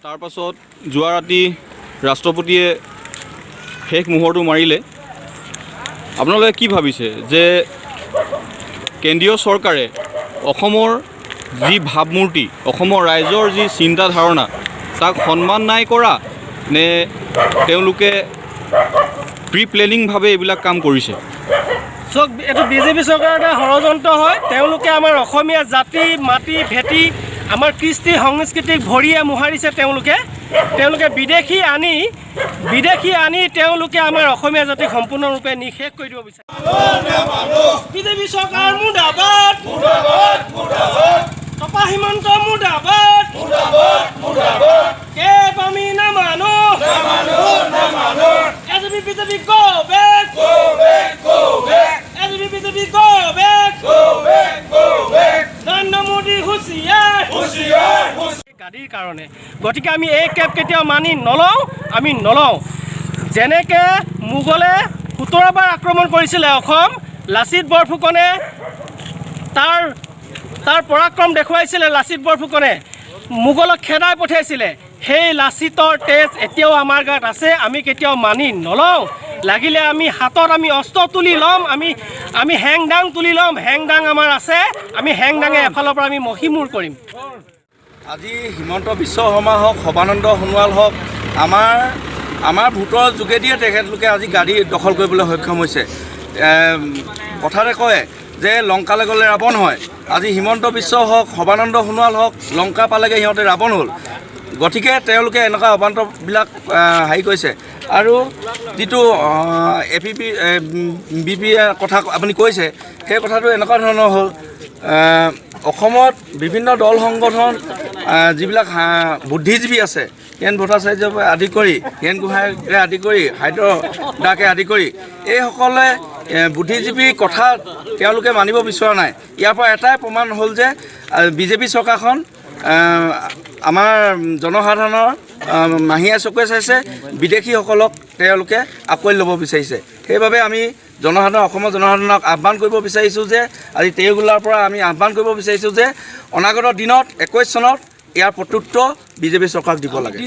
তাৰ পাছত যোৱা ৰাতি ৰাষ্ট্ৰপতিয়ে শেষ মোহৰটো মাৰিলে। আপোনালোকে কি ভাবিছে যে কেন্দ্ৰীয় চৰকাৰে অসমৰ যি ভাৱমূৰ্তি, অসমৰ ৰাইজৰ যি চিন্তা ধাৰণা, তাক সন্মান নাই কৰা নে তেওঁলোকে প্ৰি প্লেনিংভাৱে এইবিলাক কাম কৰিছে? চক এইটো বিজেপি চৰকাৰৰ এটা ষড়যন্ত্ৰ হয়। তেওঁলোকে আমাৰ অসমীয়া জাতি মাটি ভেটি আমাৰ কৃষ্টি সংস্কৃতিক ভৰিয়ে মোহাৰিছে। তেওঁলোকে বিদেশী আনি তেওঁলোকে আমাৰ অসমীয়া জাতিক সম্পূৰ্ণৰূপে নিশেষ কৰি দিব বিচাৰে। বিজেপি চৰকাৰ মুৰ্দাবাদ, তপা হিমন্ত মুৰ্দাবাদ, কেব আমি নামানো, এজবি বিজেপি গো বেক, এজবি BJP go back, Narendra Modi হুঁচিয়াৰ গাড়ীৰ কাৰণে। গতিকে আমি এই কেব কেতিয়াও মানি নলওঁ। যেনেকৈ মোগলে 17 বাৰ আক্ৰমণ কৰিছিলে অসম, লাচিত বৰফুকনে তাৰ পৰাক্ৰম দেখুৱাইছিলে। লাচিত বৰফুকনে মোগলক খেদাই পঠিয়াইছিলে। সেই লাচিতৰ তেজ এতিয়াও আমাৰ গাত আছে। আমি কেতিয়াও মানি নলওঁ। লাগিলে আমি হাতত অস্ত্ৰ তুলি ল'ম, আমি হেংদাং তুলি ল'ম। হেংদাং আমাৰ আছে। আমি হেংদাঙে এফালৰ পৰা আমি মহিমূৰ কৰিম। আজি হিমন্ত বিশ্ব শৰ্মা হওক, সৰ্বানন্দ সোণোৱাল হওক, আমাৰ ভোটৰ যোগেদিয়ে তেখেতলোকে আজি গাড়ী দখল কৰিবলৈ সক্ষম হৈছে। কথাতে কয় যে লংকালৈ গ'লে ৰাৱণ হয়। আজি হিমন্ত বিশ্ব হওক, সৰ্বানন্দ সোণোৱাল হওক, লংকা পালেগৈ সিহঁতে ৰাৱণ হ'ল। গতিকে তেওঁলোকে এনেকুৱা অবান্তৰবিলাক হেৰি কৰিছে। আৰু যিটো ABP কথা আপুনি কৈছে, সেই কথাটো এনেকুৱা ধৰণৰ হ'ল, অসমত বিভিন্ন দল সংগঠন যিবিলাক বুদ্ধিজীৱী আছে, হিৰেণ ভট্টাচাৰ্যৰ পৰা আদি কৰি, হিৰেণ গোহাঁইকে আদি কৰি, হাইদ্ৰ দাকে আদি কৰি, এইসকলে বুদ্ধিজীৱীৰ কথা তেওঁলোকে মানিব বিচৰা নাই। ইয়াৰ পৰা এটাই প্ৰমাণ হ'ল যে বিজেপি চৰকাৰখন আমাৰ জনসাধাৰণৰ মাহীয়া চকুৱে চাইছে, বিদেশীসকলক তেওঁলোকে আঁকোৱালি ল'ব বিচাৰিছে। সেইবাবে আমি অসমৰ জনসাধাৰণক আহ্বান কৰিব বিচাৰিছোঁ যে আজি তেওগোলাৰ পৰা আমি আহ্বান কৰিব বিচাৰিছোঁ যে অনাগত দিনত 21 চনত ইয়াৰ প্ৰত্যুত্তৰ বিজেপি চৰকাৰক দিব লাগে।